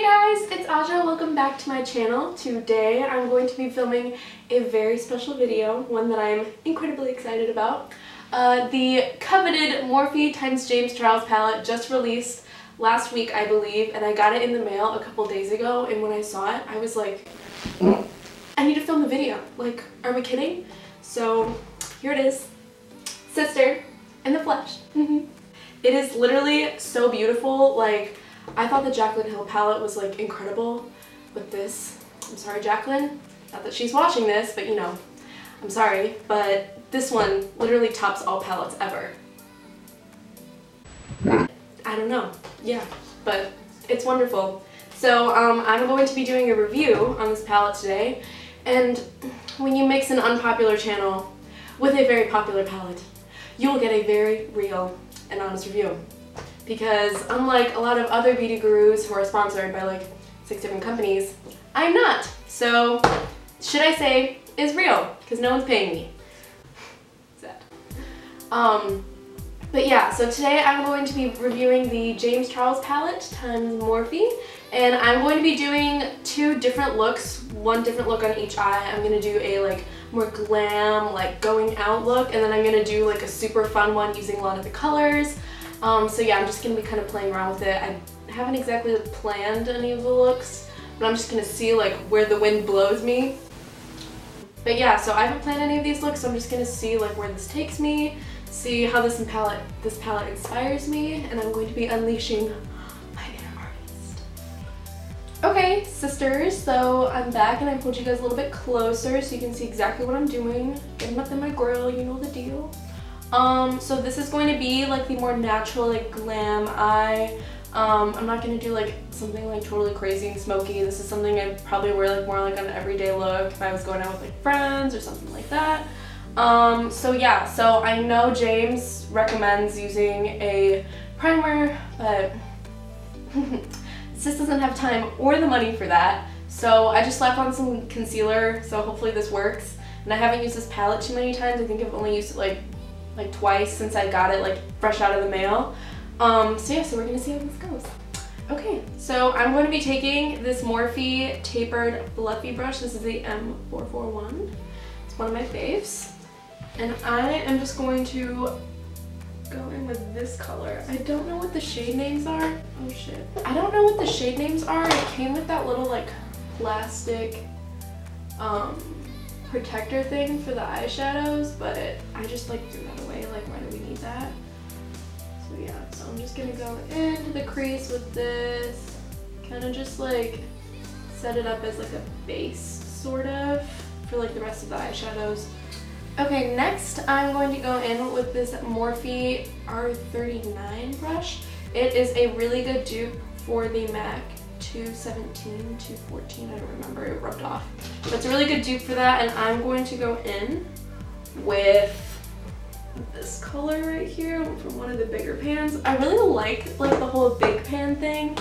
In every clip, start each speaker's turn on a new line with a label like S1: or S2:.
S1: guys, it's Aja. Welcome back to my channel. Today I'm going to be filming a very special video, one that I'm incredibly excited about. The coveted Morphe x James Charles palette just released last week, I believe, and I got it in the mail a couple days ago, and when I saw it, I was like, I need to film a video. Like, are we kidding? So here it is. Sister in the flesh. It is literally so beautiful. Like, I thought the Jaclyn Hill palette was like incredible, but this, I'm sorry Jaclyn, not that she's watching this, but you know, I'm sorry, but this one literally tops all palettes ever. I don't know, yeah, but it's wonderful. So I'm going to be doing a review on this palette today, and when you mix an unpopular channel with a very popular palette, you will get a very real and honest review. Because unlike a lot of other beauty gurus who are sponsored by like 6 different companies, I'm not. So, should I say, is real, because no one's paying me. Sad. But yeah, so today I'm going to be reviewing the James Charles palette times Morphe, and I'm going to be doing 2 different looks, one different look on each eye. I'm going to do a like more glam, like going out look, and then I'm going to do like a super fun one using a lot of the colors. So yeah, I'm just going to be kind of playing around with it. I haven't exactly planned any of the looks, but I'm just going to see like where the wind blows me. But yeah, so I haven't planned any of these looks, so I'm just going to see like where this takes me, see how this palette inspires me, and I'm going to be unleashing my inner artist. Okay, sisters, so I'm back and I pulled you guys a little bit closer so you can see exactly what I'm doing. Getting up in my grill, you know the deal. So this is going to be like the more natural, like glam eye. I'm not going to do like something like totally crazy and smoky. This is something I'd probably wear like more like an everyday look if I was going out with like friends or something like that. So yeah, so I know James recommends using a primer, but sis doesn't have time or the money for that. So I just slapped on some concealer, so hopefully this works. And I haven't used this palette too many times. I think I've only used it like twice since I got it like fresh out of the mail. So yeah, so we're gonna see how this goes. Okay, so I'm going to be taking this Morphe tapered fluffy brush. This is the M441. It's one of my faves. And I am just going to go in with this color. I don't know what the shade names are. Oh shit. I don't know what the shade names are. It came with that little like plastic protector thing for the eyeshadows, but I just like threw that away. Like, why do we need that? So yeah, so I'm just gonna go into the crease with this, kind of just like set it up as like a base sort of for like the rest of the eyeshadows. Okay, next I'm going to go in with this Morphe R39 brush. It is a really good dupe for the MAC 217, 214, I don't remember, it rubbed off. But it's a really good dupe for that, and I'm going to go in with this color right here from one of the bigger pans. I really like the whole big pan thing.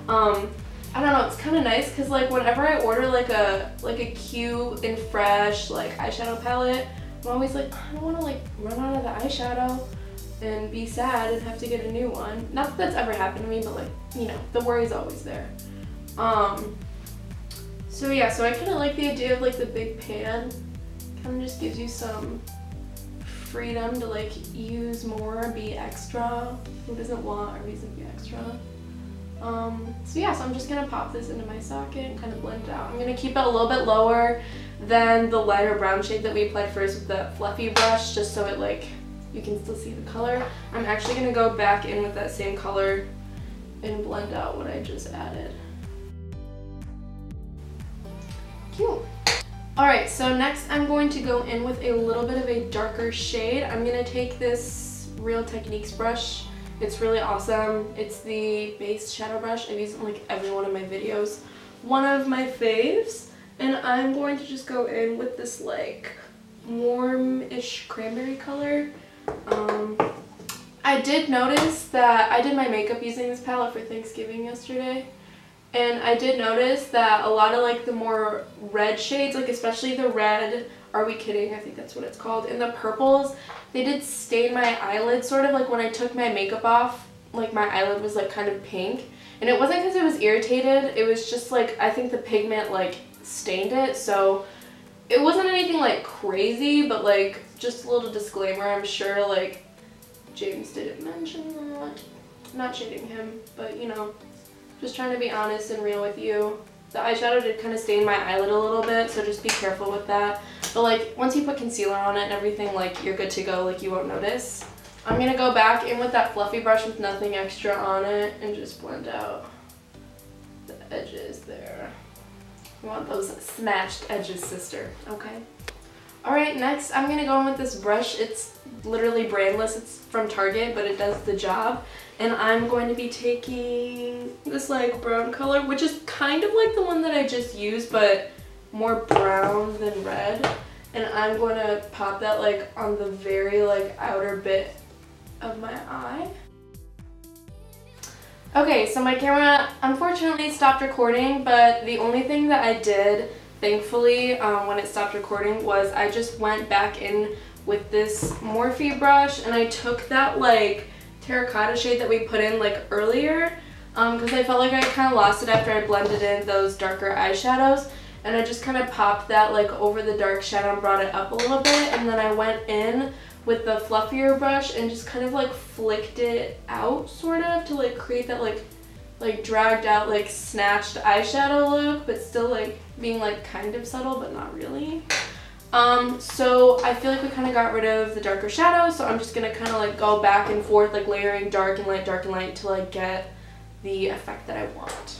S1: I don't know, it's kind of nice because like whenever I order like a cute and fresh like eyeshadow palette, I'm always like, I don't want to like run out of the eyeshadow and be sad and have to get a new one. Not that that's ever happened to me, but like, you know, the worry's always there. So yeah, so I kind of like the idea of like the big pan. Kind of just gives you some freedom to like use more, be extra. Who doesn't want a reason to be extra? So yeah, so I'm just gonna pop this into my socket and kind of blend it out. I'm gonna keep it a little bit lower than the lighter brown shade that we applied first with the fluffy brush, just so it like, you can still see the color. I'm actually gonna go back in with that same color and blend out what I just added. Cute. Alright, so next I'm going to go in with a little bit of a darker shade. I'm going to take this Real Techniques brush. It's really awesome. It's the base shadow brush. I've used it in like every one of my videos. One of my faves. And I'm going to just go in with this like warm-ish cranberry color. I did notice that I did my makeup using this palette for Thanksgiving yesterday. And I did notice that a lot of like the more red shades, like especially the red, Are We Kidding? I think that's what it's called. And the purples, they did stain my eyelid sort of like when I took my makeup off, like my eyelid was like kind of pink. And it wasn't because it was irritated, it was just like, I think the pigment like stained it, so it wasn't anything like crazy, but like just a little disclaimer, I'm sure like James didn't mention that. Not shading him, but you know, just trying to be honest and real with you. The eyeshadow did kind of stain my eyelid a little bit, so just be careful with that. But like once you put concealer on it and everything, like you're good to go, like you won't notice. I'm gonna go back in with that fluffy brush with nothing extra on it and just blend out the edges there. You want those smashed edges, sister, okay? Alright, next I'm gonna go in with this brush. It's literally brandless, it's from Target, but it does the job. And I'm going to be taking this like brown color, which is kind of like the one that I just used, but more brown than red. And I'm going to pop that like on the very like outer bit of my eye. Okay, so my camera unfortunately stopped recording, but the only thing that I did, thankfully, when it stopped recording was I just went back in with this Morphe brush and I took that like terracotta shade that we put in like earlier because I felt like I kind of lost it after I blended in those darker eyeshadows, and I just kind of popped that like over the dark shadow and brought it up a little bit, and then I went in with the fluffier brush and just kind of like flicked it out sort of to like create that like dragged out like snatched eyeshadow look, but still like being like kind of subtle but not really. So I feel like we kind of got rid of the darker shadows, so I'm just gonna kind of like go back and forth like layering dark and light to like get the effect that I want.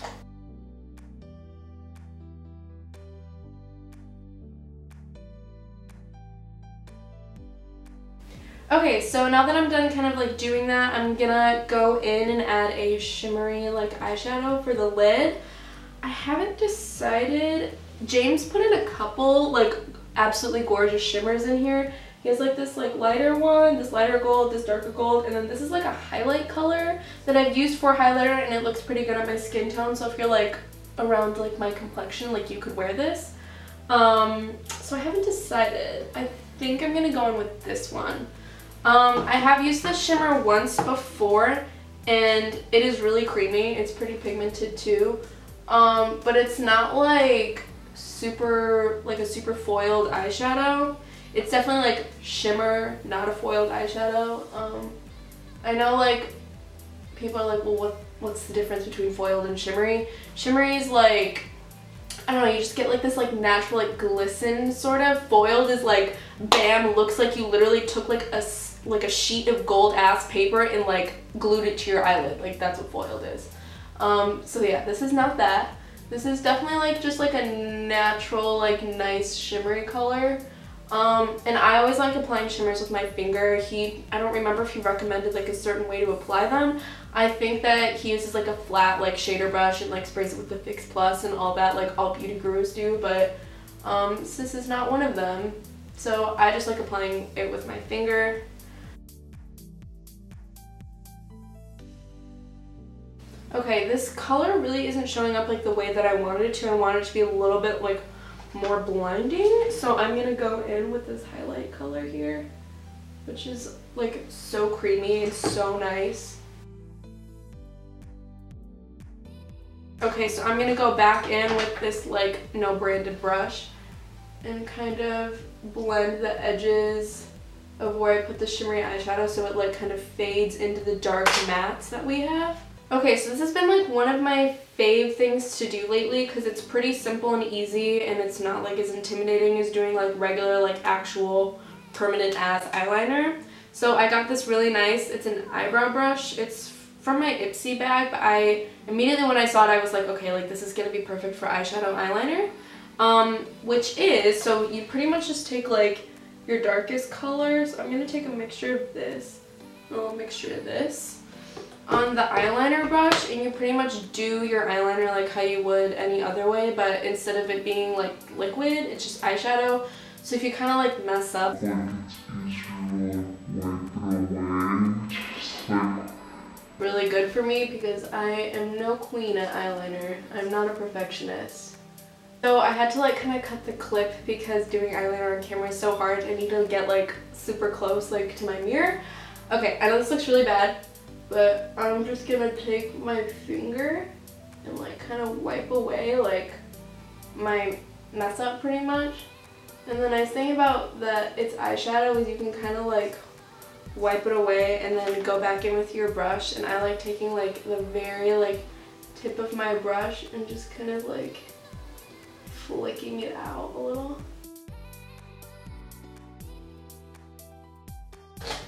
S1: Okay, so now that I'm done kind of like doing that, I'm gonna go in and add a shimmery like eyeshadow for the lid. I haven't decided. James put in a couple like absolutely gorgeous shimmers in here. He has like this like lighter one, this lighter gold, this darker gold, and then this is like a highlight color that I've used for highlighter, and it looks pretty good on my skin tone, so if you're like around like my complexion, like you could wear this. So I haven't decided. I think I'm gonna go in with this one. I have used this shimmer once before and it is really creamy. It's pretty pigmented too, but it's not like a super foiled eyeshadow. It's definitely like shimmer, not a foiled eyeshadow. I know like people are like, well, what's the difference between foiled and shimmery? Shimmery is like, I don't know, you just get like this like natural like glisten sort of. Foiled is like, bam, looks like you literally took like a sheet of gold ass paper and like glued it to your eyelid. Like that's what foiled is. So yeah, this is not that. This is definitely like just like a natural like nice shimmery color. And I always like applying shimmers with my finger. I don't remember if he recommended like a certain way to apply them. I think that he uses like a flat like shader brush and like sprays it with the Fix Plus and all that like all beauty gurus do, but this is not one of them. So I just like applying it with my finger. Okay, this color really isn't showing up like the way that I wanted it to. I wanted it to be a little bit like more blinding, so I'm gonna go in with this highlight color here, which is like so creamy and so nice. Okay, so I'm gonna go back in with this like no branded brush and kind of blend the edges of where I put the shimmery eyeshadow so it like kind of fades into the dark mattes that we have. Okay, so this has been like one of my fave things to do lately because it's pretty simple and easy, and it's not like as intimidating as doing like regular like actual permanent ass eyeliner. So I got this really nice, it's an eyebrow brush. It's from my Ipsy bag, but I immediately when I saw it I was like, okay, like this is gonna be perfect for eyeshadow eyeliner. Which is, so you pretty much just take like your darkest colors. I'm gonna take a mixture of this, a little mixture of this on the eyeliner brush, and you pretty much do your eyeliner like how you would any other way, but instead of it being like liquid, it's just eyeshadow. So if you kind of like mess up, really good for me because I am no queen at eyeliner. I'm not a perfectionist. So I had to like kind of cut the clip because doing eyeliner on camera is so hard. I need to get like super close like to my mirror. Okay, I know this looks really bad, but I'm just gonna take my finger and like kind of wipe away like my mess up pretty much. And the nice thing about that it's eyeshadow is you can kind of like wipe it away and then go back in with your brush, and I like taking like the very like tip of my brush and just kind of like flicking it out a little.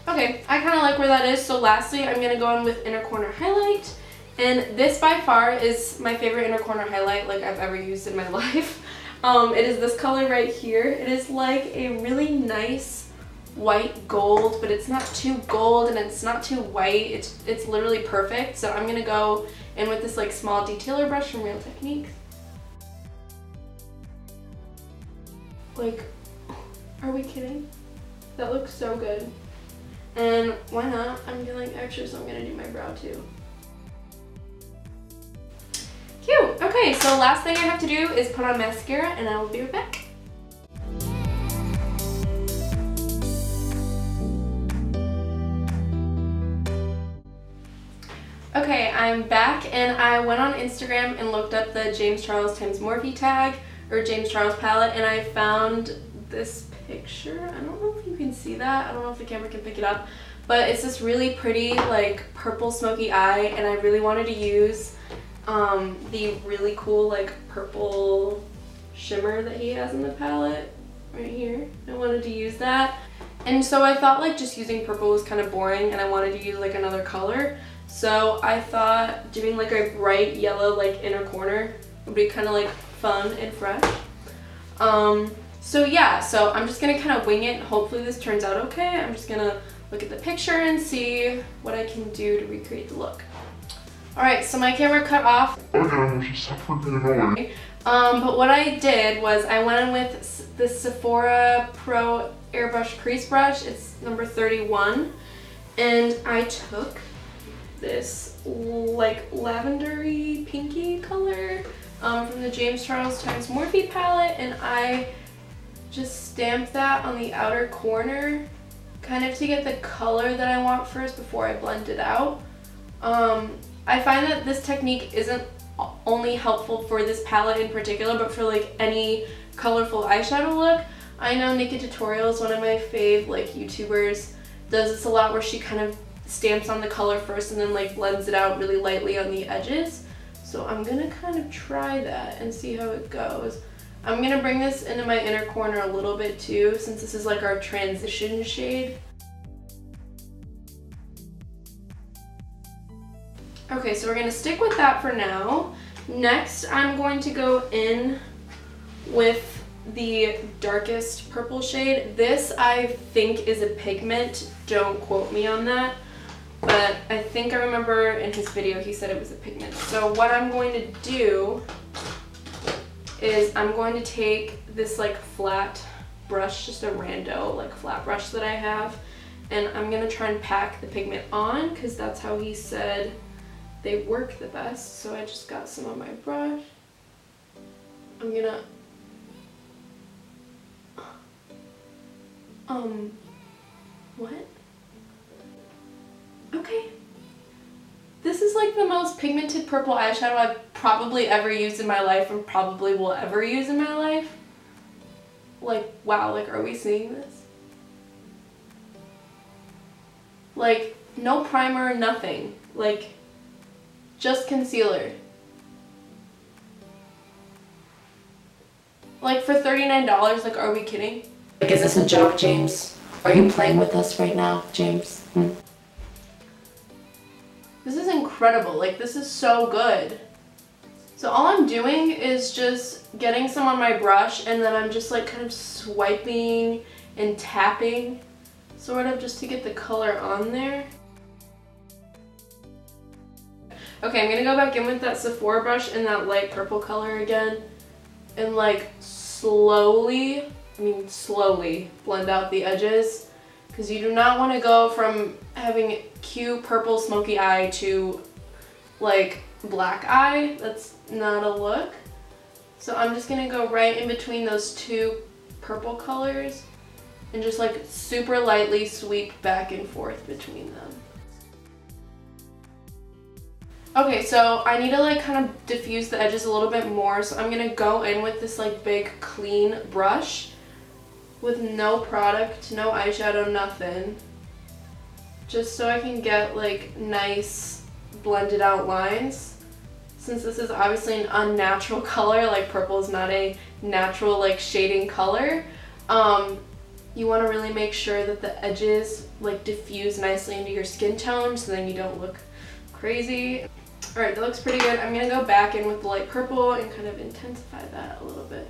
S1: Okay, I kind of like where that is, so lastly I'm going to go in with inner corner highlight, and this by far is my favorite inner corner highlight like I've ever used in my life. It is this color right here. It is like a really nice white gold, but it's not too gold and it's not too white. It's literally perfect, so I'm going to go in with this like small detailer brush from Real Techniques. Like, are we kidding? That looks so good. And why not? I'm feeling extra, so I'm gonna do my brow too. Cute! Okay, so last thing I have to do is put on mascara, and I will be right back. Okay, I'm back, and I went on Instagram and looked up the James Charles x Morphe tag, or James Charles palette, and I found this picture. I don't know if you can see that. I don't know if the camera can pick it up, but it's this really pretty like purple smoky eye, and I really wanted to use the really cool like purple shimmer that he has in the palette right here. I wanted to use that, and so I thought like just using purple was kind of boring, and I wanted to use like another color, so I thought doing like a bright yellow like inner corner would be kind of like fun and fresh. So yeah, so I'm just gonna kind of wing it. Hopefully this turns out okay. I'm just gonna look at the picture and see what I can do to recreate the look. Alright, so my camera cut off. But what I did was I went in with the Sephora Pro Airbrush Crease Brush. It's number 31. And I took this like lavendery pinky color from the James Charles x Morphe palette, and I just stamped that on the outer corner kind of to get the color that I want first before I blend it out. I find that this technique isn't only helpful for this palette in particular, but for like any colorful eyeshadow look. I know Naked Tutorials, one of my fave like YouTubers, does this a lot where she kind of stamps on the color first and then like blends it out really lightly on the edges. So I'm gonna kind of try that and see how it goes. I'm gonna bring this into my inner corner a little bit too, since this is like our transition shade. Okay, so we're gonna stick with that for now. Next, I'm going to go in with the darkest purple shade. This I think is a pigment, don't quote me on that, but I think I remember in his video he said it was a pigment. So what I'm going to do is I'm going to take this like flat brush, just a rando like flat brush that I have, and I'm gonna try and pack the pigment on because that's how he said they work the best. So I just got some on my brush. I'm gonna what? Okay. This is like the most pigmented purple eyeshadow I've probably ever used in my life and probably will ever use in my life. Like, wow, like, are we seeing this? Like, no primer, nothing. Like, just concealer. Like, for $39, like, are we kidding?
S2: Like, is this a joke, James? Are you playing with us right now, James?
S1: This is incredible. Like, this is so good. So all I'm doing is just getting some on my brush, and then I'm just like kind of swiping and tapping, sort of, just to get the color on there. Okay, I'm gonna go back in with that Sephora brush in that light purple color again, and like slowly blend out the edges, because you do not want to go from having cute purple smoky eye to like black eye. That's not a look. So I'm just gonna go right in between those two purple colors and just like super lightly sweep back and forth between them. Okay, so I need to like kind of diffuse the edges a little bit more, so I'm gonna go in with this like big clean brush with no product, no eyeshadow, nothing. Just so I can get like nice blended out lines. Since this is obviously an unnatural color, like purple is not a natural like shading color, you want to really make sure that the edges like diffuse nicely into your skin tone so then you don't look crazy. Alright, that looks pretty good. I'm going to go back in with the light purple and kind of intensify that a little bit.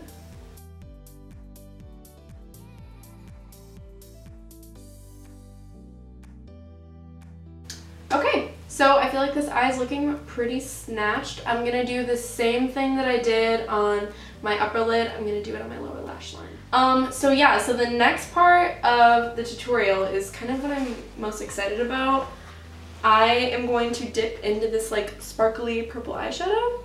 S1: Okay, so I feel like this eye is looking pretty snatched. I'm going to do the same thing that I did on my upper lid. I'm going to do it on my lower lash line. So yeah, so the next part of the tutorial is kind of what I'm most excited about. I am going to dip into this like sparkly purple eyeshadow,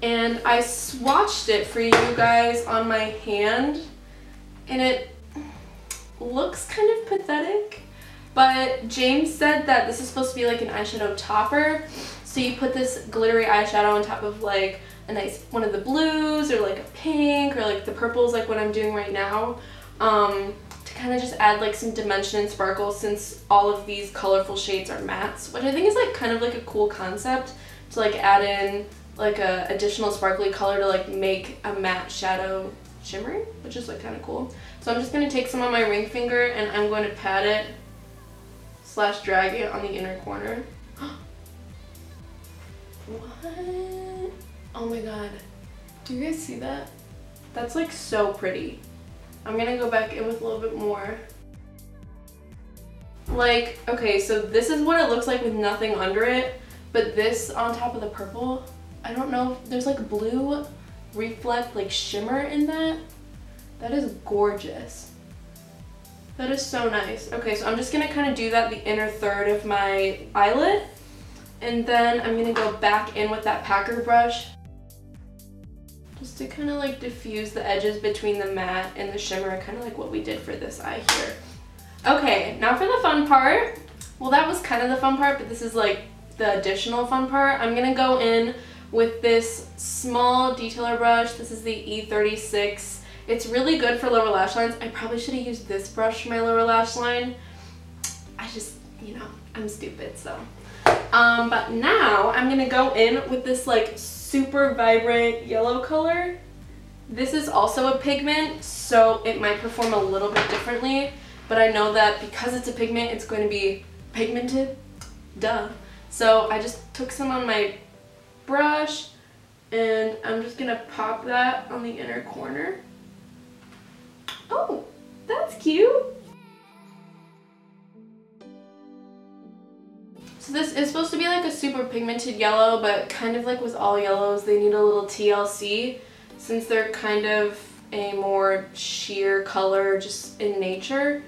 S1: and I swatched it for you guys on my hand, and it looks kind of pathetic, but James said that this is supposed to be like an eyeshadow topper, so you put this glittery eyeshadow on top of like a nice one of the blues or like a pink or like the purples like what I'm doing right now, to kind of just add like some dimension and sparkle, since all of these colorful shades are mattes, which I think is like kind of like a cool concept to like add in like a additional sparkly color to like make a matte shadow shimmery, which is like kind of cool. So I'm just going to take some on my ring finger and I'm going to pat it / drag it on the inner corner. What? Oh my god. Do you guys see that? That's like so pretty. I'm gonna go back in with a little bit more. Like, okay, so this is what it looks like with nothing under it, but this on top of the purple, I don't know, there's like blue reflect like shimmer in that. That is gorgeous. That is so nice. Okay, so I'm just gonna kind of do that the inner third of my eyelid, and then I'm gonna go back in with that packer brush just to kind of like diffuse the edges between the matte and the shimmer, kind of like what we did for this eye here. Okay, now for the fun part. Well, that was kind of the fun part, but this is like the additional fun part. I'm gonna go in with this small detailer brush. This is the E36. It's really good for lower lash lines. I probably should have used this brush for my lower lash line. I just, you know, I'm stupid, so. But now I'm gonna go in with this like super vibrant yellow color. This is also a pigment, so it might perform a little bit differently, but I know that because it's a pigment, it's going to be pigmented, duh. So I just took some on my brush, and I'm just gonna pop that on the inner corner. Oh, that's cute. So this is supposed to be like a super pigmented yellow, but kind of like with all yellows, they need a little TLC since they're kind of a more sheer color just in nature.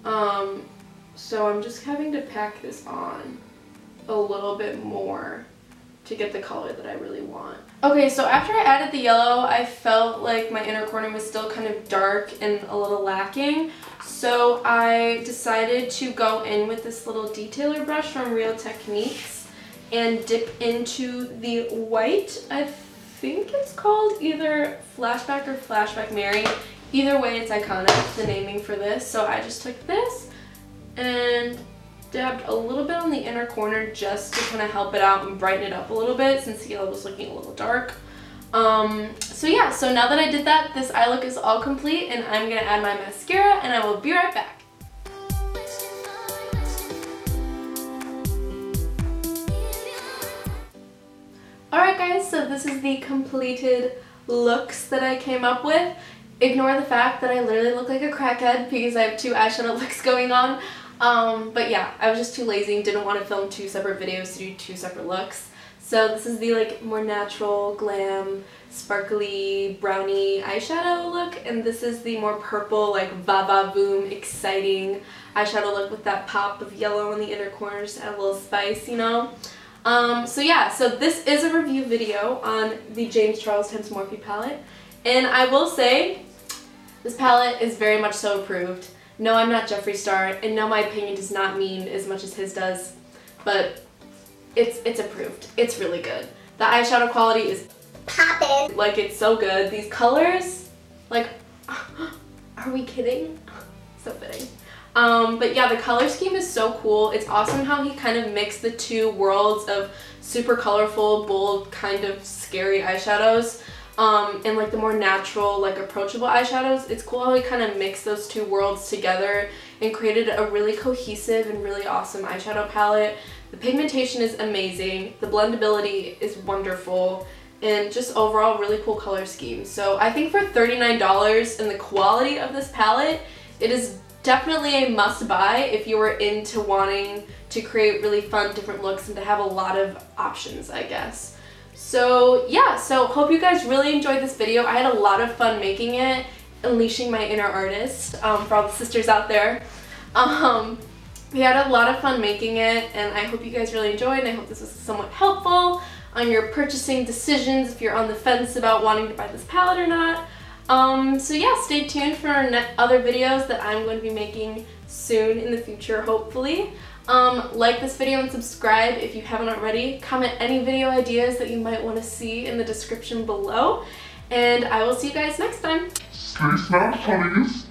S1: So I'm just having to pack this on a little bit more to get the color that I really want. Okay, so after I added the yellow, I felt like my inner corner was still kind of dark and a little lacking. So I decided to go in with this little detailer brush from Real Techniques and dip into the white. I think it's called either Flashback or Flashback Mary. Either way, it's iconic, the naming for this. So I just took this and dabbed a little bit on the inner corner just to kind of help it out and brighten it up a little bit since the yellow was looking a little dark. So yeah, so now that I did that, this eye look is all complete, and I'm gonna add my mascara, and I will be right back. Alright guys, so this is the completed looks that I came up with. Ignore the fact that I literally look like a crackhead because I have 2 eyeshadow looks going on. But yeah, I was just too lazy and didn't want to film 2 separate videos to do 2 separate looks. So this is the like more natural, glam, sparkly, brownie eyeshadow look, and this is the more purple, like va-va-voom, exciting eyeshadow look with that pop of yellow in the inner corner, just add a little spice, you know? So yeah, so this is a review video on the James Charles x Morphe palette, and I will say, this palette is very much so approved. No, I'm not Jeffree Star, and no, my opinion does not mean as much as his does, but it's approved. It's really good. The eyeshadow quality is poppin'. Like, it's so good. These colors, like, are we kidding? So fitting. But yeah, the color scheme is so cool. It's awesome how he kind of mixed the two worlds of super colorful, bold, kind of scary eyeshadows, and like the more natural, like approachable eyeshadows. It's cool how he kind of mixed those two worlds together and created a really cohesive and really awesome eyeshadow palette. The pigmentation is amazing, the blendability is wonderful, and just overall really cool color scheme. So I think for $39 and the quality of this palette, it is definitely a must buy if you were into wanting to create really fun different looks and to have a lot of options, I guess. So yeah, so hope you guys really enjoyed this video. I had a lot of fun making it, unleashing my inner artist, for all the sisters out there. We had a lot of fun making it, and I hope you guys really enjoyed, and I hope this was somewhat helpful on your purchasing decisions if you're on the fence about wanting to buy this palette or not. So yeah, stay tuned for other videos that I'm going to be making soon in the future, hopefully. Like this video and subscribe if you haven't already. Comment any video ideas that you might want to see in the description below. And I will see you guys next time.
S3: Stay snap, honeys.